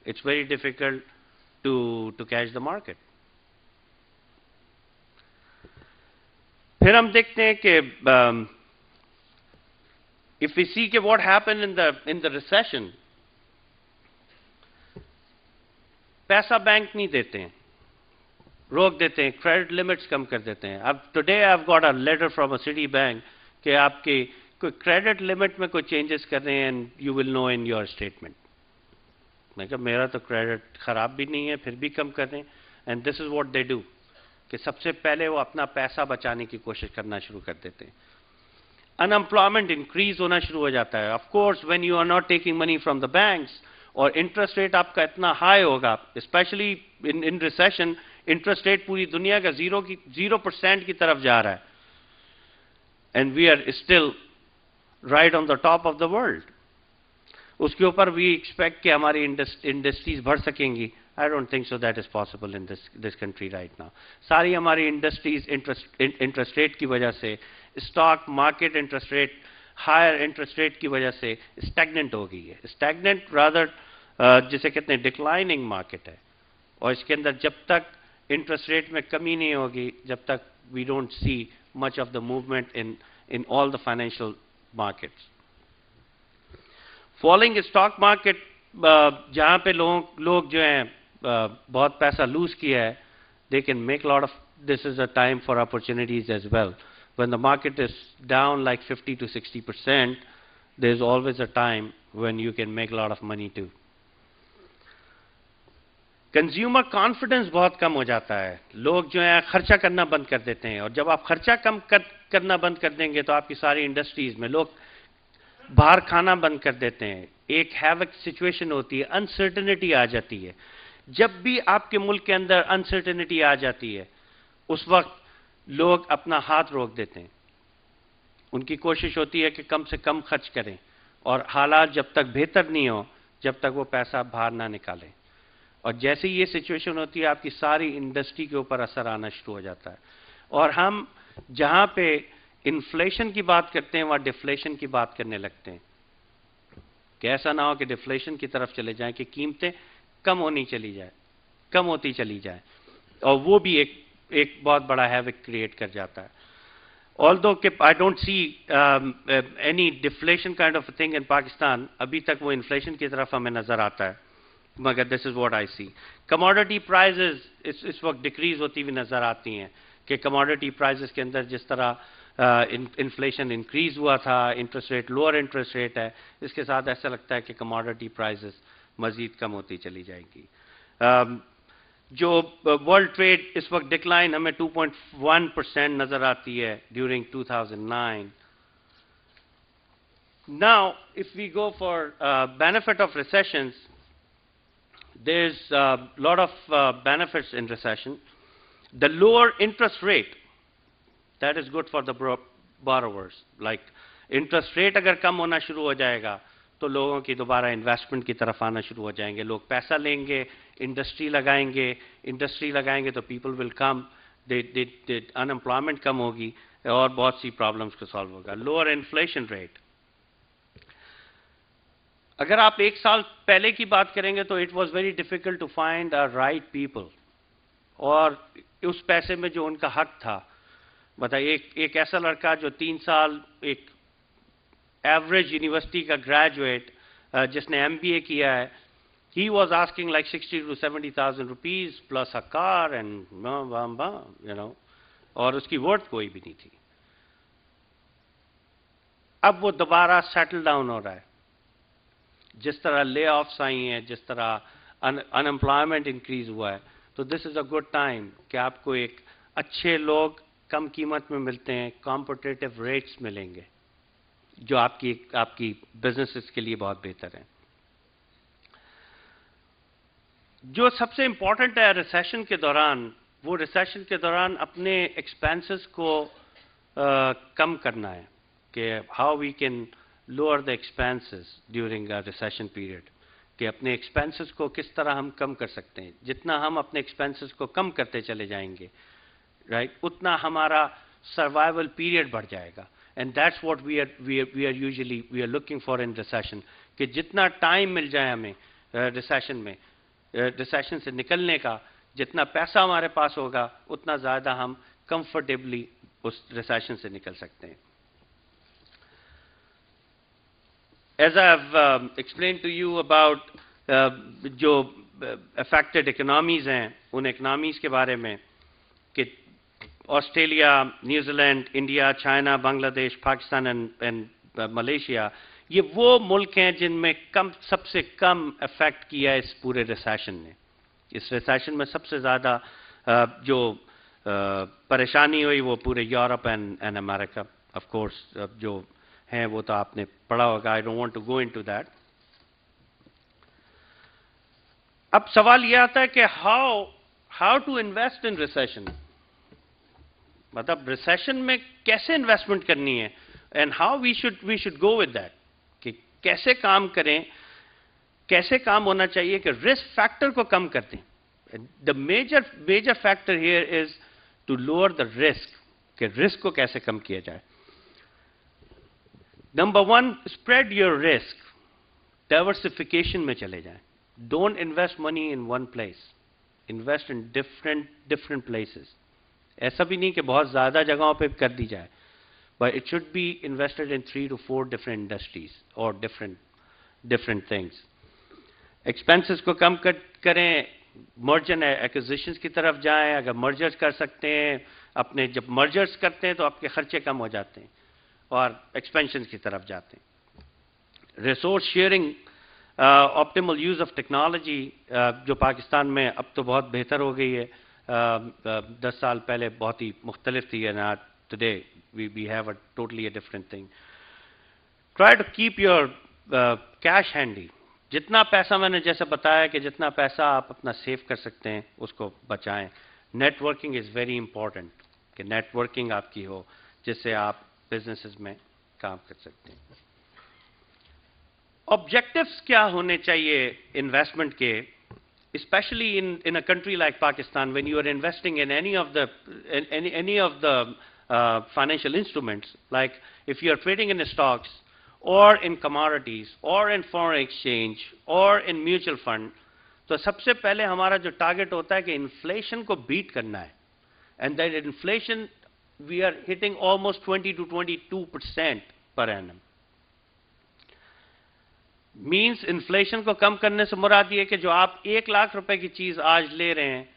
It's very difficult to catch the market. फिर हम देखते हैं कि if we see what happened in the recession, पैसा बैंक नहीं देते हैं, रोक देते हैं, क्रेडिट लिमिट्स कम कर देते हैं. अब today I have got a letter from a Citi bank कि आपकी कोई क्रेडिट लिमिट में कोई चेंजेस कर रहे हैं and you will know in your statement. मैं कहा मेरा तो क्रेडिट खराब भी नहीं है, फिर भी कम कर रहे हैं. And this is what they do कि सबसे पहले वो अपना पैसा बचाने की कोशिश करना शुरू कर देते हैं. अनएम्प्लॉयमेंट इंक्रीज होना शुरू हो जाता है. Of course when you are not taking money from the banks और इंटरेस्ट रेट आपका इतना हाई होगा, specially in recession, interest rate पूरी दुनिया का 0% की तरफ जा रहा है. And we are still right on the top of the world. उसके ऊपर वी एक्सपेक्ट कि हमारी इंडस्ट्रीज बढ़ सकेंगी. I don't think so that is possible in this country right now. सारी हमारी इंडस्ट्रीज इंटरेस्ट रेट की वजह से, stock market interest rate, higher interest rate की वजह से स्टैग्नेंट हो गई है. स्टैग्नेंट रादर जिसे कहते हैं डिक्लाइनिंग मार्केट है. और इसके अंदर जब तक इंटरेस्ट रेट में कमी नहीं होगी, जब तक we don't see much of the movement in all the financial markets. Falling stock market, जहां पे लोग जो हैं बहुत पैसा लूज किया है, they can make lot of. This is a time for opportunities as well. When the market is down like 50 to 60%, there's always a time when you can make a lot of money too. Consumer confidence बहुत कम हो जाता है. लोग जो है खर्चा करना बंद कर देते हैं. और जब आप खर्चा कम करना बंद कर देंगे तो आपकी सारी इंडस्ट्रीज में लोग बाहर खाना बंद कर देते हैं. एक हैवक सिचुएशन होती है, अनसर्टेनिटी आ जाती है. जब भी आपके मुल्क के अंदर अनसर्टेनिटी आ जाती है, उस वक्त लोग अपना हाथ रोक देते हैं. उनकी कोशिश होती है कि कम से कम खर्च करें और हालात जब तक बेहतर नहीं हो, जब तक वो पैसा बाहर ना निकालें. और जैसे ही ये सिचुएशन होती है, आपकी सारी इंडस्ट्री के ऊपर असर आना शुरू हो जाता है. और हम जहां पे इन्फ्लेशन की बात करते हैं, वहां डिफ्लेशन की बात करने लगते हैं. कि ऐसा ना हो कि डिफ्लेशन की तरफ चले जाएं, कि कीमतें कम होती चली जाए, और वो भी एक बहुत बड़ा हैविक क्रिएट कर जाता है. Although I don't see any deflation kind of a thing in Pakistan, अभी तक वो इन्फ्लेशन की तरफ हमें नजर आता है, मगर this is what I see. Commodity prices इस वक्त डिक्रीज होती हुई नजर आती हैं. कि commodity prices के अंदर जिस तरह इन्फ्लेशन इंक्रीज हुआ था, interest rate, lower interest rate है, इसके साथ ऐसा लगता है कि commodity prices मजीद कम होती चली जाएंगी. जो वर्ल्ड ट्रेड इस वक्त डिक्लाइन हमें 2.1% नजर आती है during 2009. Now if we go for benefit of recessions, there is lot of benefits in recession. The lower interest rate, that is good for the borrowers. Like interest rate अगर कम होना शुरू हो जाएगा तो लोगों की दोबारा इन्वेस्टमेंट की तरफ आना शुरू हो जाएंगे. लोग पैसा लेंगे, इंडस्ट्री लगाएंगे तो पीपल विल कम, अनएम्प्लॉयमेंट कम होगी और बहुत सी प्रॉब्लम्स को सॉल्व होगा. लोअर इन्फ्लेशन रेट, अगर आप एक साल पहले की बात करेंगे तो it was very difficult to find a right people. और उस पैसे में जो उनका हक था, बताइए एक ऐसा लड़का जो 3 साल एक एवरेज यूनिवर्सिटी का ग्रेजुएट जिसने MBA किया है, he was asking like 60 to 70,000 rupees plus a car and you know, और उसकी वर्थ कोई भी नहीं थी. अब वो दोबारा सेटल डाउन हो रहा है. जिस तरह ले ऑफ्स आई हैं, जिस तरह अनएम्प्लॉयमेंट इंक्रीज हुआ है, तो this is a good time कि आपको एक अच्छे लोग कम कीमत में मिलते हैं, कॉम्पिटिटिव रेट्स मिलेंगे, जो आपकी बिजनेसेस के लिए बहुत बेहतर है. जो सबसे इंपॉर्टेंट है रिसेशन के दौरान, वो रिसेशन के दौरान अपने एक्सपेंसेस को कम करना है. कि how we can lower the expenses during a recession period. कि अपने एक्सपेंसेस को किस तरह हम कम कर सकते हैं. जितना हम अपने एक्सपेंसेस को कम करते चले जाएंगे, राइट, उतना हमारा सर्वाइवल पीरियड बढ़ जाएगा. And that's what we are looking for in recession. कि जितना टाइम मिल जाए हमें रिसेशन में, रिसेशन से निकलने का, जितना पैसा हमारे पास होगा उतना ज़्यादा हम कंफर्टेबली उस रिसेशन से निकल सकते हैं. As I've explained to you about जो affected economies हैं, उन economies के बारे में कि Australia, New Zealand, India, China, Bangladesh, Pakistan and Malaysia, ये वो मुल्क हैं जिनमें सबसे कम अफेक्ट किया है इस पूरे रिसेशन ने. इस रिसेशन में सबसे ज़्यादा जो परेशानी हुई वो पूरे Europe and America. Of course जो हैं वो तो आपने पढ़ा होगा. I don't want to go into that. अब सवाल ये आता है कि how to invest in recession, मतलब रिसेशन में कैसे इन्वेस्टमेंट करनी है and how we should go with that, कि कैसे काम करें, कैसे काम होना चाहिए कि रिस्क फैक्टर को कम कर दें. The major factor here is to lower the risk, कि रिस्क को कैसे कम किया जाए. Number 1, spread your risk, diversification में चले जाएं. Don't invest money in one place, invest in different places. ऐसा भी नहीं कि बहुत ज़्यादा जगहों पे कर दी जाए, but it should be invested in 3 to 4 different industries और डिफरेंट थिंग्स. एक्सपेंसेस को कम करें, मर्जर एंड एक्विजिशंस की तरफ जाएं. अगर मर्जर्स कर सकते हैं, अपने जब मर्जर्स करते हैं तो आपके खर्चे कम हो जाते हैं और एक्सपेंशन की तरफ जाते हैं. Resource sharing, optimal use of technology, जो पाकिस्तान में अब तो बहुत बेहतर हो गई है. 10 साल पहले बहुत ही मुख्तलिफ थी, and today we have a totally a different thing. Try to keep your cash handy. जितना पैसा, मैंने जैसे बताया कि जितना पैसा आप अपना सेव कर सकते हैं उसको बचाएं. नेटवर्किंग इज़ वेरी इंपॉर्टेंट, कि नेटवर्किंग आपकी हो जिससे आप बिजनेसेस में काम कर सकते हैं. ऑब्जेक्टिव्स क्या होने चाहिए इन्वेस्टमेंट के, especially in a country like Pakistan, when you are investing in any of the financial instruments, like if you are trading in stocks or in commodities or in foreign exchange or in mutual fund, तो सबसे पहले हमारा जो target होता है कि inflation को beat करना है. And that inflation we are hitting almost 20 to 22% per annum. Means inflation को कम करने से मुराद ये कि जो आप 1 लाख रुपए की चीज आज ले रहे हैं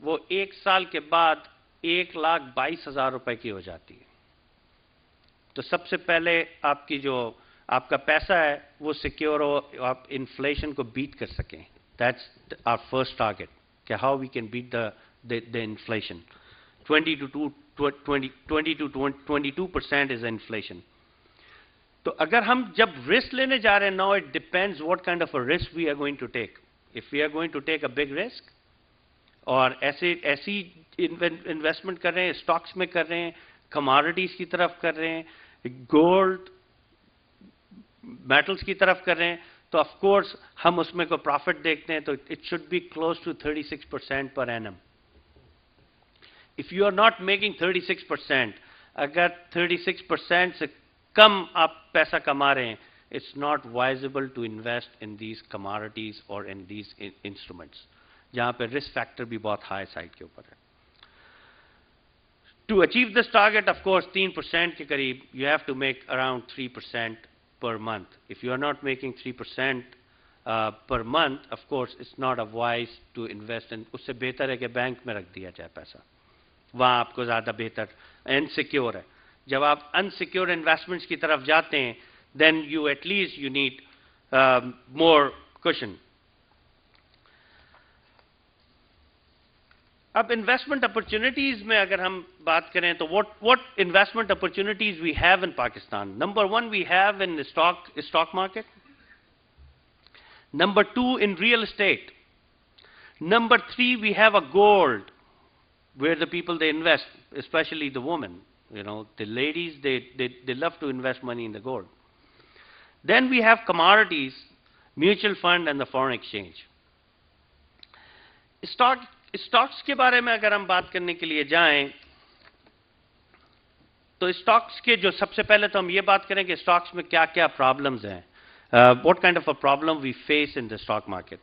वो 1 साल के बाद 1,22,000 रुपए की हो जाती है. तो सबसे पहले आपकी जो आपका पैसा है वो सिक्योर हो, आप इन्फ्लेशन को बीट कर सकें. दैट्स आवर फर्स्ट टारगेट, कि how we can beat the inflation. 20 to 22% is inflation. तो अगर हम जब रिस्क लेने जा रहे हैं, now it depends what kind of a risk we are going to take. If we are going to take a big risk और ऐसी इन्वेस्टमेंट कर रहे हैं, स्टॉक्स में कर रहे हैं, कमोडिटीज की तरफ कर रहे हैं, गोल्ड मेटल्स की तरफ कर रहे हैं, तो ऑफ कोर्स हम उसमें को प्रॉफिट देखते हैं, तो it should be close to 36% पर annum. If you are not making 36%, अगर 36% से कम आप पैसा कमा रहे हैं, it's not viable to invest in these commodities और इन दीज इंस्ट्रूमेंट्स, जहां पे रिस्क फैक्टर भी बहुत हाई साइड के ऊपर है. To achieve this target, of course 3% के करीब, you have to make around 3% per month. If you are not making 3% per month, of course, it's not a wise to invest in. उससे बेहतर है कि bank में रख दिया जाए पैसा, वहाँ आपको ज़्यादा बेहतर. अनसिक्योर है. जब आप अनसिक्योर इन्वेस्टमेंट्स की तरफ जाते हैं, then you at least you need more cushion. अब इन्वेस्टमेंट अपॉर्चुनिटीज में अगर हम बात करें तो what investment opportunities we have in Pakistan. Number 1 we have in stock market. Number 2 in real estate. Number 3 we have a gold, where the people they invest, especially the women, the ladies, they love to invest money in the gold. Then we have commodities, mutual fund and the foreign exchange. Stocks के बारे में अगर हम बात करने के लिए जाएं तो स्टॉक्स के जो सबसे पहले तो हम ये बात करें कि स्टॉक्स में क्या क्या प्रॉब्लम्स हैं. What kind of a problem we face in the stock market.